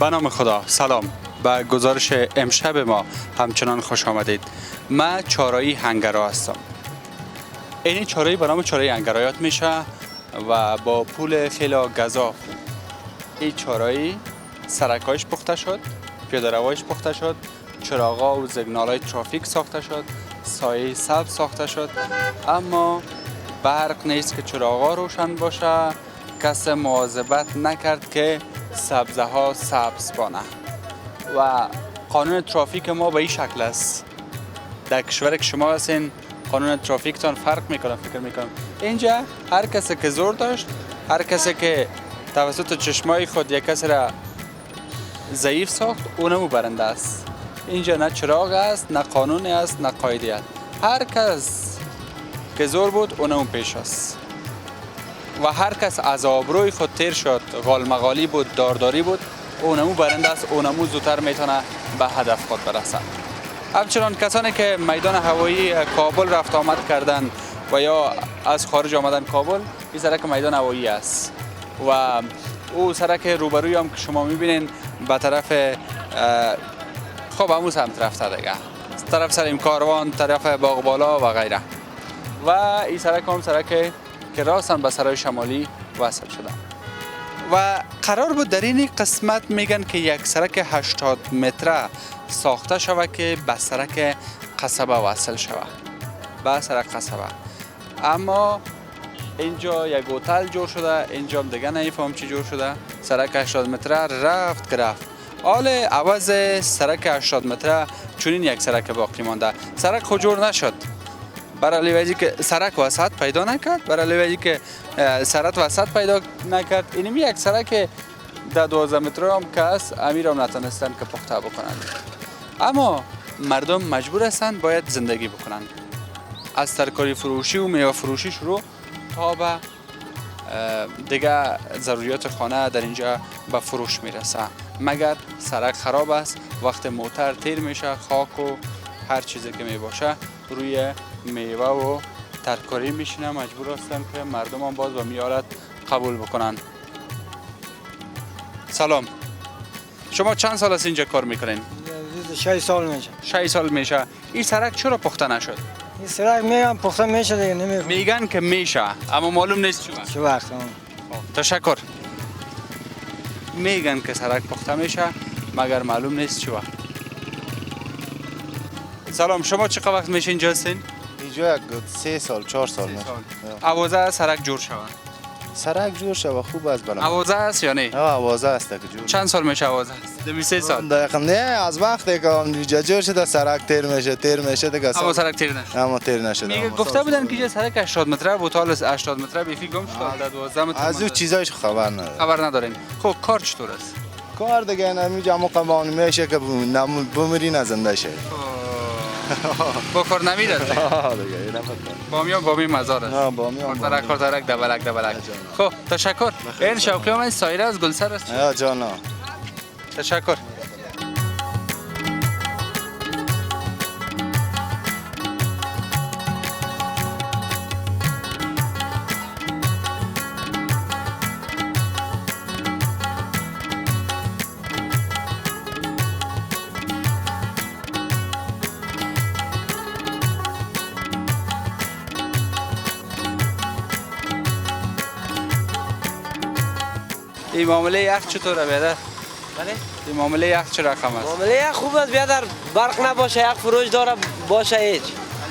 به نام خدا. سلام. به گزارش امشب ما همچنان خوش آمدید. من چارایی هنگرا هستم. این چارایی به نام چارایی هنگرایات میشه و با پول خیلی گزاف این چارایی سرکایش پخته شد، پیاده رویش پخته شد، چراغا و سیگنالای ترافیک ساخته شد، سایه سبز ساخته شد، اما برق نیست که چراغا روشن باشه. کس مواظبت نکرد که سبزه ها سبز بانه و قانون ترافیک ما به این شکل است. در کشور که شما هستین قانون ترافیکتان فرق میکنه. فکر میکنم اینجا هر کسی که زور داشت، هر کسی که توسط چشمای خود یک کس را ضعیف ساخت، اونمو برنده است. اینجا نه چراغ است، نه قانون است، نه قاعده است. هر کس که زور بود اونمو پیش است و هر کس از آبروی خود تیر شد، غالمغالی بود، دارداری بود، اونمو برنده است. اونمو زودتر میتونه به هدف خود برسد. همچنان کسانی که میدان هوایی کابل رفت آمد کردن و یا از خارج آمدن کابل، این سرک میدان هوایی است و او سرک روبروی هم که شما میبینین به طرف خب همون سمت رفته دیگه، طرف سلیم کاروان، طرف باغ بالا و غیره. و این سرک هم سرک که راستن به سرای شمالی وصل شده و قرار بود در این قسمت میگن که یک سرک 80 متره ساخته شود که به سرک قصبه وصل شود، به سرک قصبه. اما اینجا یک هتل جور شده، اینجا هم دیگه نمیفهم چی جور شده. سرک 80 متره رفت که رفت. حال عوض سرک 80 متره چنین یک سرک باقی مانده. سرک خود جور نشد، برای وجهی که سرک وسط پیدا نکرد، برای وجهی که سرک وسط پیدا نکرد. اینمی یک سرک در 12 متر هم که است، امیر هم نتونستن که پخته بکنند. اما مردم مجبور هستند باید زندگی بکنند، از ترکاری فروشی و میوه فروشی شروع تا به دیگه ضروریات خانه در اینجا به فروش میرسه. مگر سرک خراب است، وقت موتر تیر میشه، خاک و هر چیزی که می باشه روی میوه و ترکاری میشینه. مجبور هستن که مردم هم باز به میارت قبول بکنن. سلام، شما چند سال است اینجا کار میکنین؟ 6 سال میشه. 6 سال میشه. این سرک چرا پخته نشد؟ این سرک میگم پخته میشه دیگه، نمیگم. میگن که میشه اما معلوم نیست چه وقت. تشکر. میگن که سرک پخته میشه مگر معلوم نیست چی وقت. سلام، شما چقدر وقت میشه اینجا هستین؟ اینجا 3 سال 4 سال میشه. اوازه سرک جور شود. سرک جور شده خوب است برام. اوازه است یا نه؟ اوازه است که جور. چند سال میشه اوازه است؟ 23 سال. دقیقاً نه، از وقتی که اینجا جور شده سرک تیر میشه دیگه. اما سرک تیر نشد. اما تیر نشده. میگه گفته بودن که اینجا سرک 80 متره بود، حالا 80 متره بیخی گم شد. در 12 متر از اون چیزایش خبر ندارم. خبر ندارین. خب کار چطور است؟ کار دیگه نمیجا مقام میشه که بمیری نزنده شه. بخور نمیرد دیگه. بامی مزار است. نه بامی. کارترک دبلک. خب تشکر. این شوقی من سایره از گلسر است. یا جانا. تشکر. این معامله یخ چطوره بیادر؟ بله؟ این معامله یخ چه رقم است؟ معامله یخ خوب است بیادر، برق نباشه، یخ فروش داره باشه هیچ.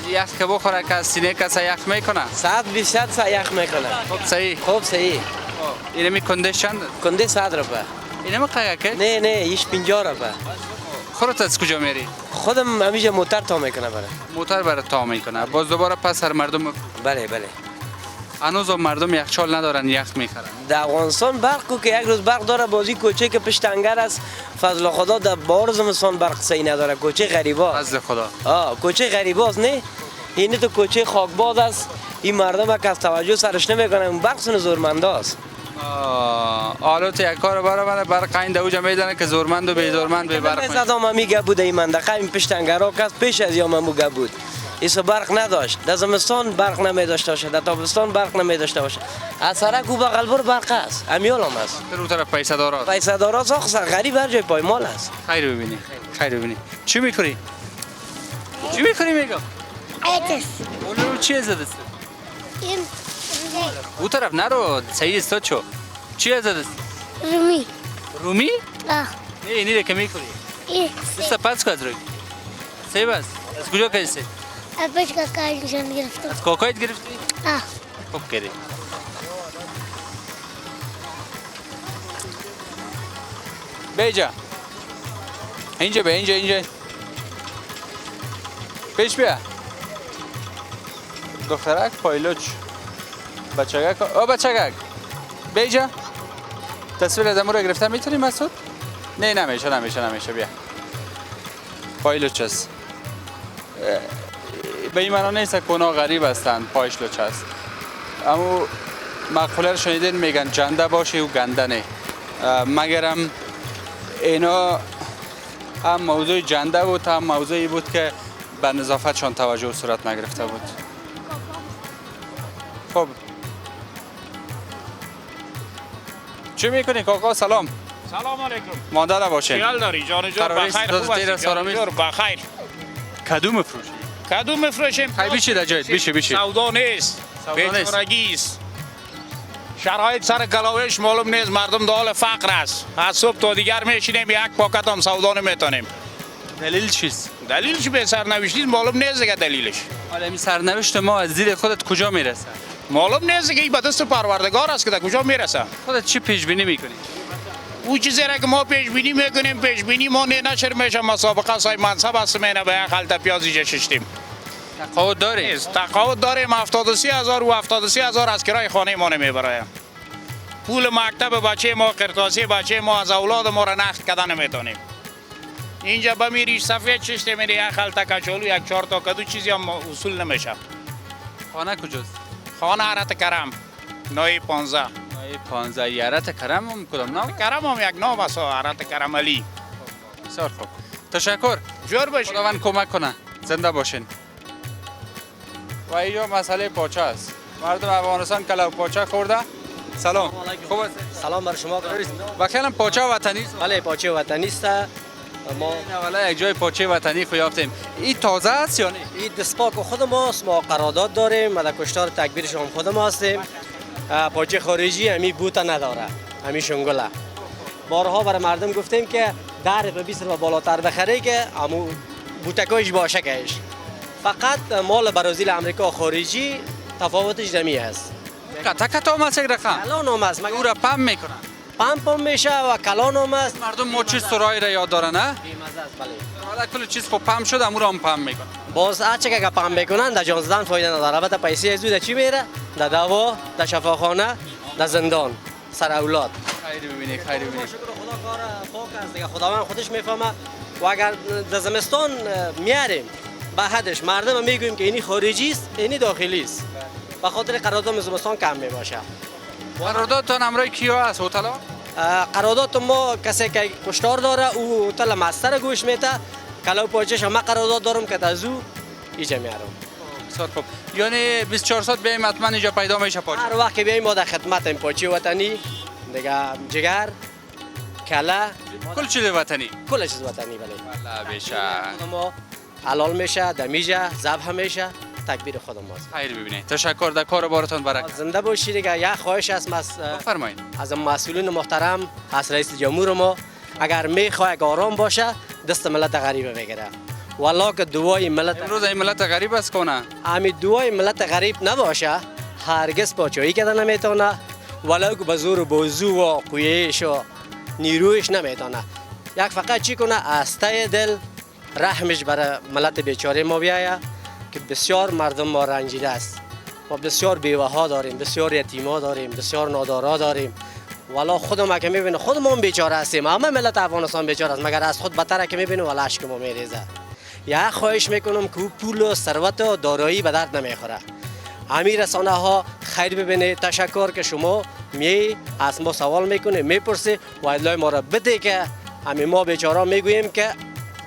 یخ که بخوره که از سینه کسی یخ میکنه؟ 120 یخ میکنه. خب صحیح. خوب صحیح. اینمی کندش چند؟ کنده 100 روپه. اینمی قیقه که؟ نه ایش 50 روپه. خودت از کجا میری؟ خودم همیشه موتر تا میکنه برای. موتر برای تا میکنه. باز دوباره پس هر مردم بله. هنوز مردم یخچال ندارن، یخ میخرن. در افغانستان برق کو که یک روز برق داره، بازی کوچه که پشت انگر است، فضل خدا در بار زمستان برق صحیح نداره، کوچه غریبا. فضل خدا. کوچه غریباست نه؟ این تو کوچه خاکباز است. این مردم که از توجه سرش نمیکنه، اون برق سن زورمنده است. حالا تو یک کار برق این دوجا میدونه که زورمند و بیزورمند به برق. زدم میگه بود این منطقه این پشت انگرا کس پیش از یا من موگه بود. ایسا برق نداشت. در زمستان برق نمی داشته باشه، در تابستان برق نمی داشته باشه. از سرک و بغل بر برق است. امیال هم است. در اون طرف پیسه دارا. پیسه دارا ساخت غریب هر جای پایمال است. خیر ببینی. خیر ببینی. چی میکنی؟ چی میکنی میگم؟ ایتس اون رو چی زده است؟ این اون طرف نرو. صحیح است چو. چی زده است؟ رومی رومی؟ آه نه اینی که میکنی. این بس پس کج روی. سی بس. از کجا کیسه؟ اپش کا کاری نشان گرفتم از کوکایت گرفتی؟ آه خوب کردی. بیجا. اینجا به اینجا. پیش بیا. دخترک پایلوچ. بچگک. او بچگک. بیجا. تصویر از امور گرفتن میتونی مسعود؟ نه نمیشه بیا. پایلوچ است. به این معنا نیست که اونا غریب هستند پایش لوچ است. اما مقوله رو شنیدین میگن جنده باشه و گنده نه. مگرم اینا هم موضوع جنده بود هم موضوعی بود که به نظافتشان توجه و صورت نگرفته بود. خب چی میکنی کاکا؟ سلام. سلام علیکم. مانده نباشین. خیال داری جان قرار نیست بخیر خوب دیر هستی سارامی. جان بخیر. کدو مفروشی؟ کدوم میفروشیم؟ خیلی بیشی در جایت بیشی. سودا نیست. سودا نیست. بیچارگی است. شرایط سر کلاویش معلوم نیست، مردم در حال فقر است. از صبح تا دیگر میشینیم یک پاکت هم سودا نمیتونیم. دلیل چیست؟ دلیلش به سرنوشتی معلوم نیست دیگه دلیلش. حالا این سرنوشت ما از دید خودت کجا میرسه؟ معلوم نیست که این به دست پروردگار است که در کجا میرسه. خودت چی پیش بینی میکنی؟ او چیزی را که ما پیش بینی میکنیم پیش بینی ما نشر میشه مسابقه سای منصب است مینه به یک خلطه پیازی ششتیم. تقاعد داری؟ تقاعد داریم 73000 و 73000 از کرای خانه ما نمیبرایم. پول مکتب بچه ما قرطاسی بچه ما از اولاد ما را نقد کردن نمیتونیم. اینجا بمیریش سفید چشته میره یک خلطه کچالو یک 4 تا کدو چیزی هم اصول نمیشه. خانه کجاست؟ خانه عرت کرم نای 15 نای 15 یارت کرم هم کدام نام؟ کرم هم یک نام است عرت کرم علی. بسیار خوب. تشکر. جور باشید. خداوند کمک کنه. زنده باشین. و اینجا مسئله پاچه است. مردم افغانستان کلو پاچه خورده. سلام. خوب است؟ سلام بر شما. و خیلی پاچه وطنی است. بله پاچه وطنی است. ما این اولا یک جای پاچه وطنی خو یافتیم. این تازه است یا نه؟ این دستپاک خود ماست. ما قرارداد داریم. در کشتار تکبیرش هم خود ما هستیم. پاچه خارجی همی بوته نداره. همی شنگله. بارها برای مردم گفتیم که 10 روپیه 20 روپیه بالاتر بخری که امو بوتکایش باشه کهش. فقط مال برازیل امریکا خارجی تفاوتش دمی است. کتا ما سگ رقم. کلان هم است. او را پم میکنن. پمپ میشه و کلان هم است. مردم ما چیز سرای را یاد دارن نه؟ بی‌مزه است بله. حالا کل چیز خب پم شد امور هم پم میکنن. باز هرچه که پم میکنن در جان زدن فایده نداره. البته پیسه از در چی میره؟ در دوا، در شفاخانه، در زندان، سر اولاد. خیلی ببینی خیلی ببینی. شکر خدا کار پاک است دیگه. خداوند خودش میفهمه و اگر در زمستان میاریم به حدش مردم میگوییم که اینی خارجی است، اینی داخلی است. به خاطر قرارداد زمستان کم میباشه. قراردادتان امرای کیا است هتل ها؟ قرارداد ما کسی که کشتار داره او هتل مستر گوش میته. کلو پاچش ما قرارداد دارم که از او اینجا میارم. بسیار خوب. یعنی 24 ساعت بیایم حتما اینجا پیدا میشه پاچه. هر وقت که بیایم ما در خدمت این پاچه وطنی دیگه جگر کله کل چیز وطنی. کل چیز وطنی بله. والله بیشه. خود ما حلال میشه دمیجه ذبح میشه تکبیر خود ماست. خیر ببینید. تشکر در کار بارتان برکت. زنده باشید دیگه. یک خواهش است بفرمایید. از مسئولین محترم از رئیس جمهور ما اگر میخواد آرام باشه دست ملت غریب بگیره. والله که دعای ملت امروز این ملت غریب است کنه. امی دعای ملت غریب نباشه هرگز پاچایی کردن نمیتونه ولو که به زور بازو و قویش و نیرویش نمیتونه. یک فقط چی کنه از ته دل رحمش برای ملت بیچاره ما بیایه که بسیار مردم ما رنجیده است و بسیار بیوه ها داریم، بسیار یتیم ها داریم، بسیار نادارا داریم. والا خودم که میبینه خودمون هم بیچاره هستیم. همه ملت افغانستان بیچاره است مگر از خود بدتر که میبینه والا اشک ما میریزه. یا خواهش میکنم که پول و ثروت و دارایی به درد نمیخوره. امیر رسانه ها خیر ببینه. تشکر که شما از ما سوال میکنه میپرسه و ادلای ما را بده که همین ما بیچاره میگوییم که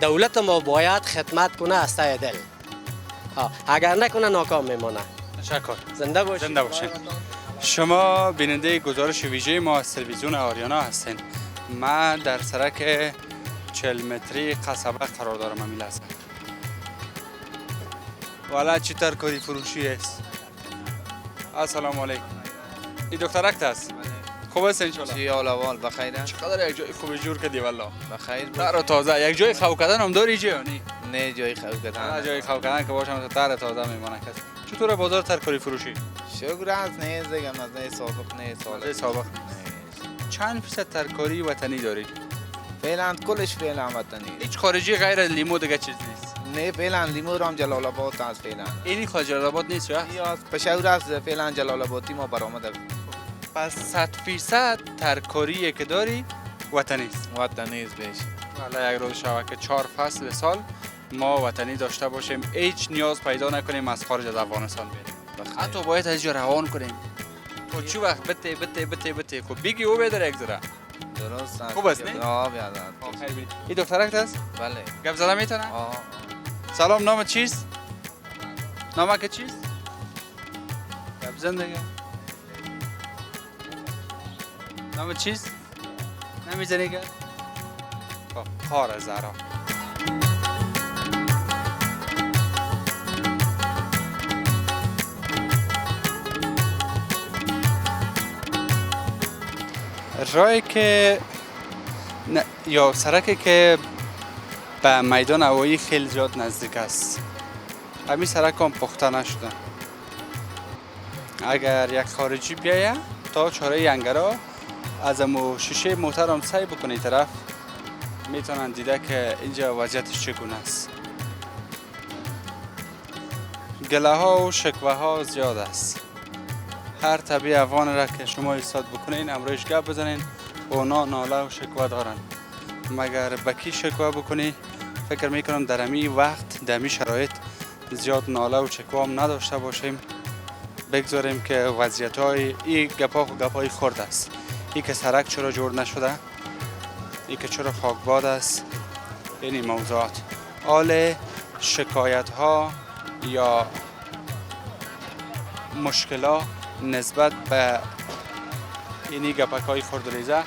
دولت ما باید خدمت کنه از ته دل. اگر نکنه ناکام میمانه. تشکر. زنده باشید. زنده باشین. شما بیننده گزارش ویژه ما از تلویزیون آریانا هستین. ما در سرک 40 متری قصبه قرار دارم امی لحظه. والا چی ترکاری فروشی است؟ السلام علیکم. این دکترکت است؟ خوب است انشالله؟ چی حال احوال بخیر؟ چقدر یک جای خوبی جور کردی والله. بخیر تر و تازه. یک جای خو کردن هم داری جا نی؟ نه جای خو کردن. جای خو کردن که باشم تر تازه میمونه کس. چطور بازار ترکاری فروشی؟ شکر از نه دیگه مزه سابق نه سال سابق. چند فیصد ترکاری وطنی داری؟ فعلا کلش فعلا وطنی. هیچ خارجی غیر از لیمو دیگه چیز نیست. نه فعلا لیمو رام جلال آباد است فعلا. اینی خارج جلال آباد نیست یا؟ یا پشاور است فعلا جلال آبادی ما برآمده. پس 100% ترکاری که داری وطنی است. وطنی است بیش. حالا یک روز شود که 4 فصل سال ما وطنی داشته باشیم، هیچ نیاز پیدا نکنیم از خارج از افغانستان بریم. حتی باید از اینجا روان کنیم. تو چی وقت بته خب بگی او بدر یک ذره. درست است. خوب است نه؟ آه بیاد. خیر بینی. این دخترک است؟ بله. گپ زدن میتونه؟ آه. سلام، نام چیست؟ نامک چیست؟ گپ زن دیگه. نام چیست؟ نمیزنی که؟ خب خار زهرا. راهی که یا سرکی که به میدان هوایی خیلی زیاد نزدیک است. همین سرک هم پخته نشده. اگر یک خارجی بیایه تا چاره انگرا از امو شیشه موتر هم سعی بکنه طرف میتونن دیده که اینجا وضعیتش چگونه است. گله ها و شکوه ها زیاد است. هر طبیع افغان را که شما ایستاد بکنین امروز گپ بزنین اونا ناله و شکوه دارن. مگر بکی شکوه بکنی فکر میکنم در امی وقت در امی شرایط زیاد ناله و شکوه هم نداشته باشیم. بگذاریم که وضعیت های این گپای خرد است. این که سرک چرا جور نشده، این که چرا خاکباد است، این موضوعات. حال شکایت ها یا مشکلات نسبت به اینی گپک های خردریزه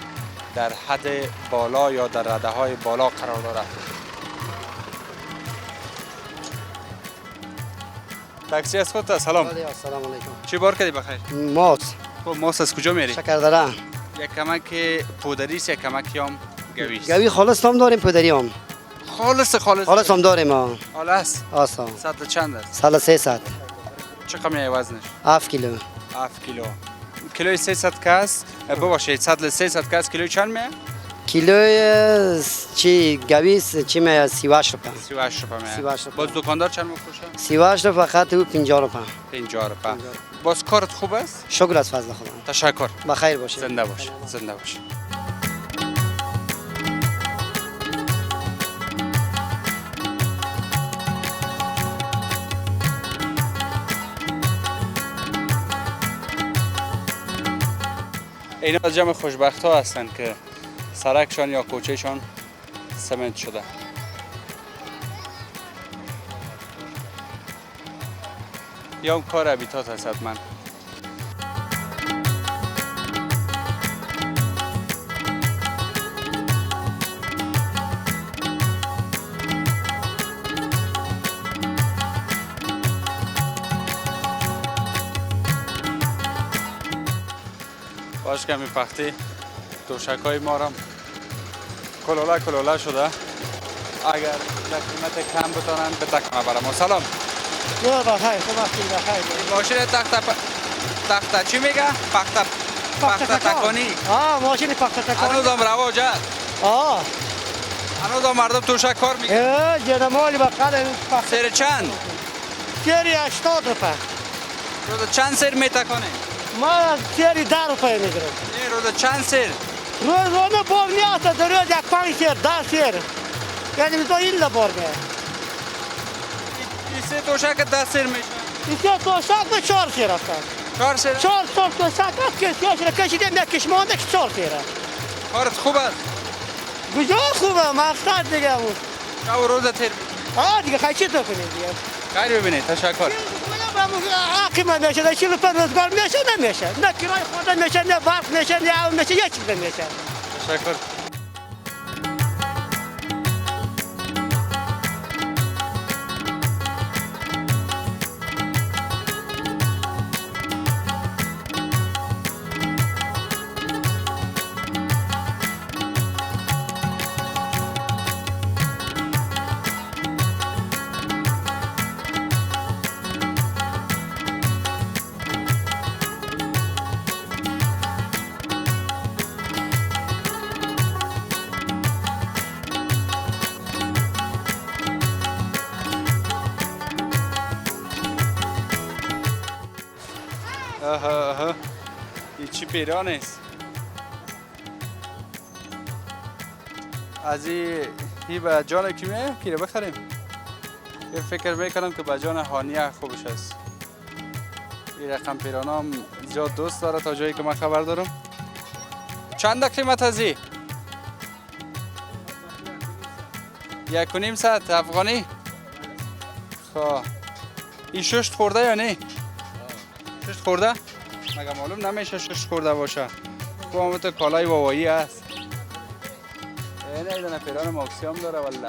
در حد بالا یا در رده های بالا قرار دارد. تاکسی از خودت؟ سلام. سلام علیکم. چی بار کردی بخیر؟ ماست. خب ماست از کجا میری؟ شکر داره. یک کمک پودری است، یک کمک هم گوی است. گوی خالص هم داریم، پدری هم. خالص خالص هم داریم ها. حالا است؟ آسا. سطل چند است؟ سال 300. چقدر میای وزنش؟ 7 کیلو. 7 کیلو. کیلوی 300 کاس ببخشید سطل 300 کاس کیلوی چند میه؟ کیلوی چی گوی چی می 38 روپه. 38 روپه میه. 38 روپه. باز دکاندار چند میفروشه؟ 38 روپه فقط او 50 روپه. 50 روپه. باز کارت خوب است؟ شکر از فضل خدا. تشکر. بخیر باشید. زنده باش. زنده باش. اینا از جمع خوشبخت ها هستند که سرکشان یا کوچهشان سمنت شده. یا اون کار ابیتات هست حتما. باش کمی پختی دوشکای ما هم کلوله شده. اگر یک قیمت کم بتانن به تکمه برم. سلام. نه بخیر، خوب هستی بخیر. ماشین تخته چی میگه؟ پخته تکانی. ماشین پخته تکانی. هنوزم رواج هست. هنوزم مردم توشک کار میگه. جنمالی بقیل سیر چند؟ سیری 80 روپه. روز چند سیر میتکانی؟ ما سیری 10 روپه میگیرم. روز چند سیر؟ روزانه بار میاد در روز یک 5 سیر 10 سیر. یعنی میتو این بار میاد. این سه توشک 10 سیر میشه. این سه توشک به 4 سیر هستن. 4 سیر؟ 4 توشک هست که سیاش کشیدیم یک کشمانده که 4 سیره. کارت خوب است؟ بجا خوبه مقصد دیگه بود. شب و روز تیر دیگه خیلی چی تو کنیم دیگه. خیر ببینید. تشکر. حقی من میشه، 45 روزگار میشه نمیشه. نه کرای خود میشه، نه برق میشه، نه اون میشه، یک چیز نمیشه. تشکر. آها این چی پیران است؟ از این به جان کیمه کی رو بخریم؟ یه فکر میکنم که به جان هانیه خوبش است. این رقم پیران هم زیاد دوست داره تا جایی که من خبر دارم. چند قیمت از این؟ 1.5 ساعت افغانی؟ خب این ششت خورده یا نه؟ ششت خورده؟ مگه معلوم نمیشه ششت خورده باشه. تو همونطور کالای واوایی هست. اینه ایدن پیران ماکسیام داره والله.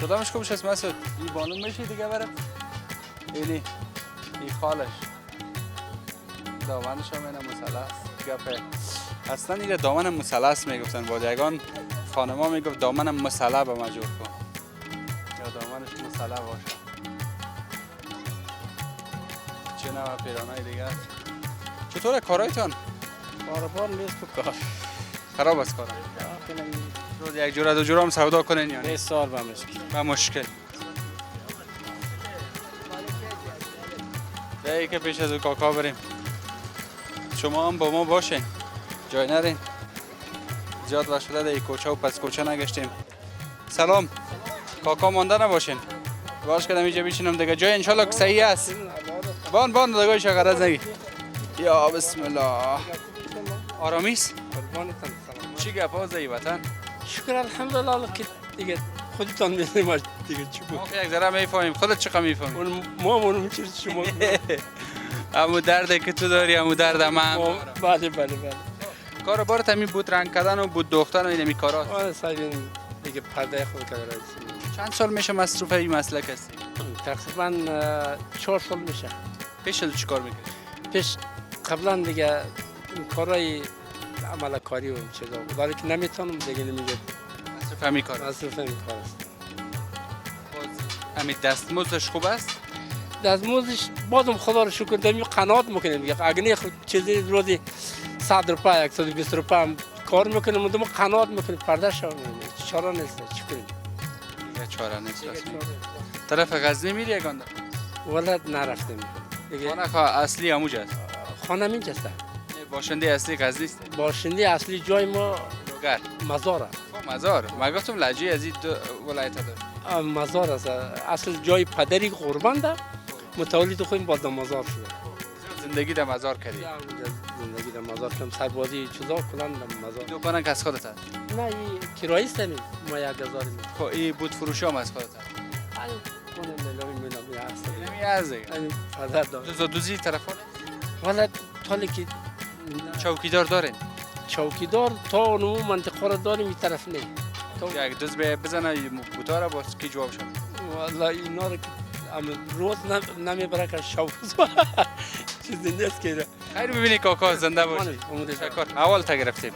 کدامش خوبش است مسعود؟ این معلوم میشه دیگه برات؟ این خالش دامنش هم اینه مثلث گپه. اصلا این دامن مثلث میگفتن. بادیگان خانما میگفت دامن مسلح به مجور کن یا دامنش مسلح باشه. چه نوع پیرانای دیگه است. چطوره کارایتان؟ کاربار نیست تو کار. خراب است کارا. روز یک جوره دو جوره هم سودا کنین یا نه؟ 20 سال به مشکل. به مشکل. دیگه که پیش از او کاکا بریم. شما هم با ما باشین. جای نرین. زیاد وقت شده در کوچه و پس کوچه نگشتیم. سلام. کاکا مانده نباشین. باش کردم اینجا بشینم دیگه. جای انشالله که صحیح است. بان دیگه شغرز نگی. یا بسم الله. آرامیست؟ قربانتان سلام. چی گپ ها زی وطن؟ شکر الحمدلله که دیگه خودتان میدونیم دیگه چی بود. ما که یک ذره میفهمیم. خودت چقدر میفهمیم؟ ما منو چیز شما. امو درده که تو داری امو درد هم. بله. کار بارت همین بود رنگ کردن و بود دوختن و اینمی کارات. آره سعی دیگه پرده خود کرده. چند سال میشه مصروف این مسلک هستی؟ تقریبا 4 سال میشه. پیش چی کار میکنی؟ پیش قبلا دیگه کارهای عمل کاری و چیزا بود. ولی که نمیتونم دیگه نمیگه. مصروف همین کار. مصروف این کار است. همین دستمزدش خوب است؟ دستمزدش بازم خدا رو شکر داریم قناعت میکنیم دیگه. اگه نه چیزی روزی 100 روپیه 120 روپیه هم کار میکنیم و قناعت میکنیم پرده شو میکنیم. چاره نیست چی کنیم؟ دیگه چاره نیست. طرف غزنی میری یگانده؟ ولد نرفتیم دیگه. خانه اصلی هموجه است؟ خانه اینجاست. باشنده اصلی غزنی است؟ باشنده اصلی جای ما لوگر. مزاره. مزار. من گفتم لهجه از این دو ولایت داره. مزار است. اصل جای پدری قربان ده متولد خودم باز مزار شده. زندگی در مزار کردی؟ زندگی در مزار کردم. سربازی چیزا کلان در مزار. دکانه که از خودت است؟ نه این کرایه است ما 1000 می. خب این بود فروشی هم از خودت است؟ کنم دلوی مینا هست. نمی از دیگه. این پدر داره. دوزی طرفان؟ ولد طالی که چوکیدار دارین؟ چوکیدار تا اونمو منطقه را داریم این طرف نه. یک دوز بزنه بوتا را باز کی جواب شد؟ والله اینا رو که روز نمیبره که شب چیزی نیست که خیر ببینی کاکا زنده باشه. تشکر. اول تا گرفتیم.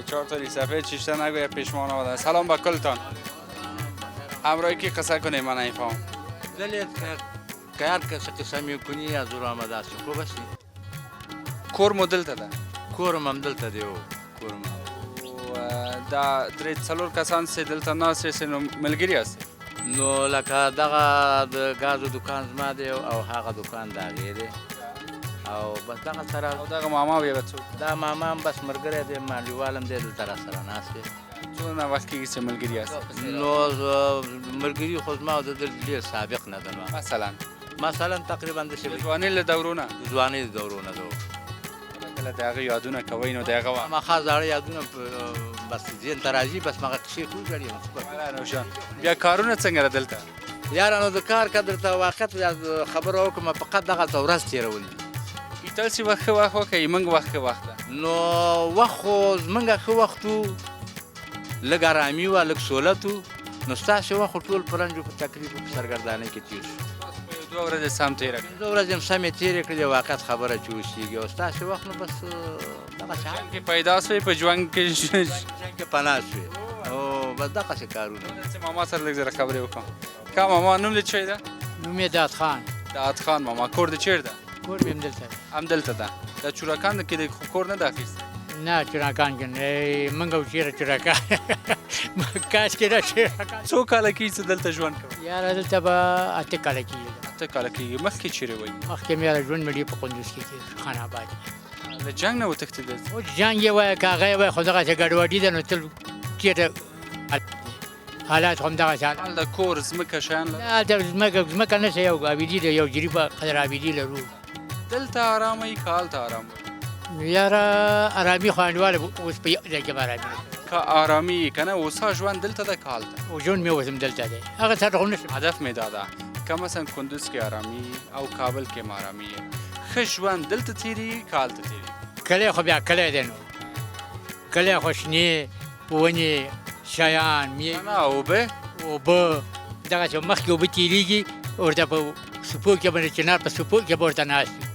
چهار تا ریسفه چیشته نگوی پیشمان آمدن. سلام با کلتان. همراهی که قصه کنیم من نمیفهم. دلیت که هر کس قصه میکنی از او آمده است. خوب هستی؟ کور مدل ده؟ کورم هم دلته دی او. کورم دا درې څلور کسان چې دلته ناست یې نو ملګري یاست؟ نو لکه دغه د ګازو دکان زما دی او هغه دکان د هغې دی او بس دغه سره او دغه ماما بیا به څوک دا ماما هم بس ملګری دی مالیوالم دی دلته را سره ناست دی څونه وخت کېږي چې ملګري یاست نو ملګري خو زما او د ده ډېر سابق نه ده نو مثلا مثلا تقریبا د د شوي ځوانۍ له دورونه ځوانۍ د دورونه ده کله د هغه یادونه کوئ نو د هغه وخت خامخا زاړه یادونه بس ذهن ته راځي بس مغه کښې خو ګړی نوشان بیا کارونه څنګه را دلته یاره نو د کار قدر ته واقعیت خبره وکړم فقط دغه ورځ تېرول دي تاسې وخت ښه وخت وکړئ موږ وخت ښه وخت ده نو وخت خو زمونږ ښه وخت و لږ ارامي وه لږ سهولت و نو ستاسې وخت خو ټول په رنجو په تکلیف په سرګردانۍ کې تېر شو دوه ورځې سم تېره کړه 2 ورځې هم سمې تېرې کړې واقعیت خبره چې اوسېږي او ستاسې وخت نو بس دغه شان کې پیدا شوې په ژوند کې جنګ کې پناه شوې او بس دغسې کارونه چې ماما سره لږ زره خبرې وکړم کا ماما نوم دې څه ده نوم یې داد خان داد خان ماما کور دې چیرته کور مې همدلته همدلته ده د چوراکان کې د کور نه ده اخیستی نه چراکان کې نه موږ او چېرې چراکان کاش کې نه چراکان څو کاله کېږي چې دلته ژوند کوئ یاره دلته به 8 کاله کېږي 8 کاله کېږي مخکې چیرې وئ مخکې مې یاره ژوند مې ډېر په قندوز کې تېر خان آباد د جنګ نه وتښتېدل اوس جنګ یې وایه که هغه یې وایه خو دغسې ګډوډي ده نو تل چېرته حالات خو همدغسې حال د کور ځمکه شیان لري نه هلته ځمکه نشته یو آبادي ده یو جریبه قدر آبادي لرو دلته ارامه یي که هلته ارامه یاره ارامي خو انډیواله اوس په یو ځای کې به ارامي که ارامي یي که نه اوسه ژوند دلته ده که هلته او ژوند مې اوس هم دلته دی هغه سره خو نشم هدف مې دا ده که مثلا کندوز کې ارامي او کابل کې هم ارامي ښه ژوند دلته تېرېږي که هلته تېرېږي کلی خو بیا کلی دی نو کلی خو شنې ونې شیان نه اوبه اوبه دغسې مخکې اوبه تېرېږي ورته په سپو کې به چنار په سپو کې به ورته ناست وي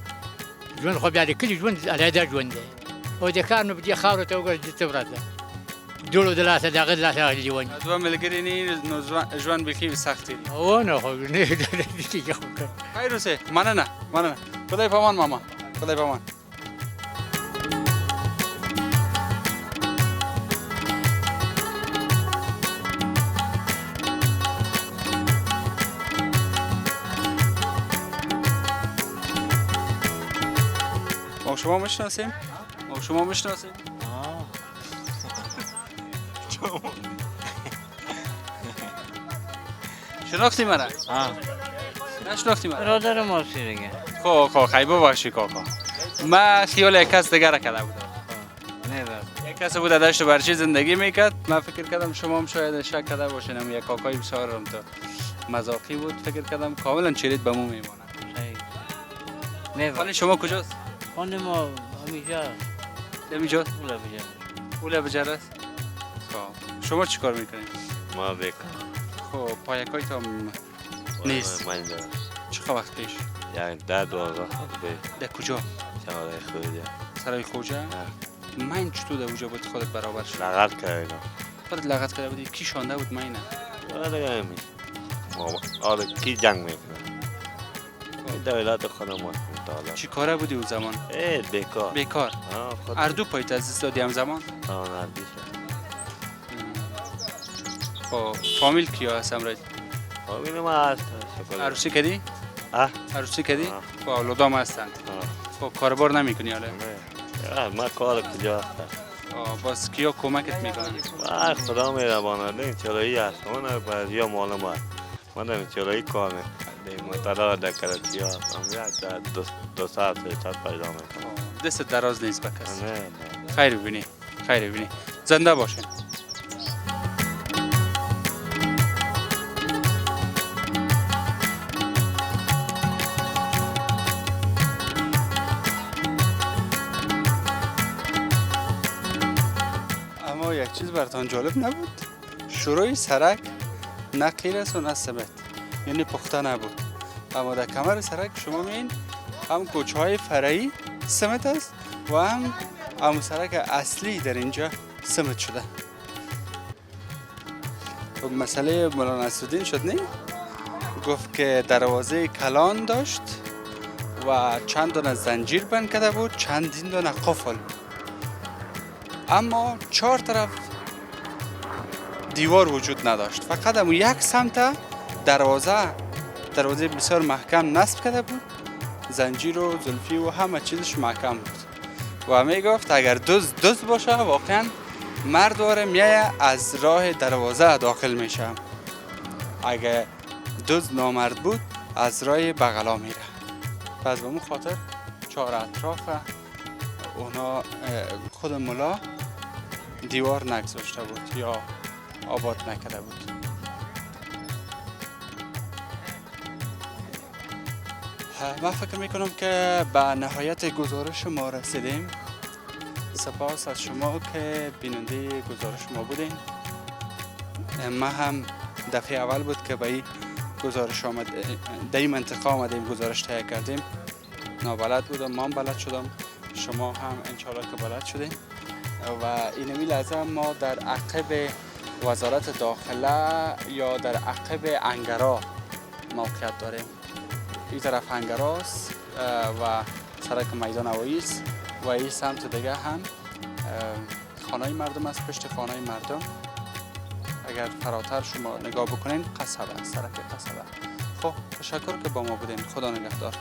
ژوند خو بیا د کلي ژوند علیحده ژوند دی او د کار نو په دې خاورو ته وګوره څه ورته دوړو د لاسه د هغه د لاسه اخلي ونې دوه ملګري نه نو ژوند بیخي سخت دی او نه خو نه کېږي خو خیر اوسې مننه مننه خدای په امان ماما خدای په امان ما شما میشناسیم؟ ما شما میشناسیم؟ شناختی منه؟ نشناختی منه؟ برادر ماسی دیگه خب خیلی ببخشی کاکا من خیال یک کس دیگر کرده بودم نه یک کس بوده داشت و برچی زندگی میکرد من فکر کردم شما هم شاید شک کرده باشین یک کاکای بسیار هم تو مذاقی بود فکر کردم کاملا چرید به مو میمانه نه خانه شما کجاست؟ خانه ما همیشه نمیجاست؟ اولا بجرد اوله بجر است؟ خب شما چی کار میکنید؟ ما بیکار خب پایکای تا نیست من دارم چه وقت پیش؟ یعنی 10-12 در کجا؟ سرای خوجه سرای خوجه؟ من چطور در اوجا بود خودت برابر شد؟ لغت کردم خودت لغت کرده بودی؟ کی شانده بود من نه؟ دیگه همین آره کی جنگ میکنه دولت خودم مطالعه چی کاره بودی اون زمان؟ بیکار بیکار؟ اردو پایت از دست دادی هم زمان؟ اردوش خب فامیل کیا هست امروز؟ فامیل ما هست عروسی کردی؟ عروسی کردی؟ خب اولادام هستند؟ خب کاربار نمیکنی حالا؟ نه ما کار کجا هستم باز کیا کمکت میکنن؟ خدا مهربانه این چرایی هست اون بعضیا معلوم هست من در چرایی کار میکنم مطالعه در کرتی هستم یک دو ساعت پیدا میکنم دست دراز نیست بکس نه خیر ببینی خیر ببینی زنده باشین اما یک چیز براتان جالب نبود شروع سرک نه قیر است و نه سمت یعنی پخته نبود اما در کمر سرک شما میین هم کوچه های فرعی سمت است و هم سرک اصلی در اینجا سمت شده مسئله مولانا نصرالدین شد نه گفت که دروازه کلان داشت و چند دانه زنجیر بند کرده بود چندین دانه قفل اما 4 طرف دیوار وجود نداشت فقط همون یک سمت دروازه بسیار محکم نصب کرده بود زنجیر و زلفی و همه چیزش محکم بود و می گفت اگر دزد باشه واقعا مرد واره میایه از راه دروازه داخل میشه، اگر دزد نامرد بود از راه بغلا میره. پس به اون خاطر چهار اطراف اونا خود ملا دیوار نگذاشته بود یا آباد نکرده بود. من فکر میکنم که به نهایت گزارش ما رسیدیم. سپاس از شما که بیننده گزارش ما بودین. ما هم دفعه اول بود که به این گزارش آمد، در این منطقه آمدیم گزارش تهیه کردیم. نابلد بودم، من بلد شدم، شما هم انشالله که بلد شدین و اینمی لحظه ما در عقب وزارت داخله یا در عقب انگرا موقعیت داریم. این طرف انگراست و سرک میدان هوایی است و این سمت دیگه هم خانه مردم است. پشت خانه مردم اگر فراتر شما نگاه بکنین قصبه، سرک قصبه. خب تشکر که با ما بودین. خدا نگهدار.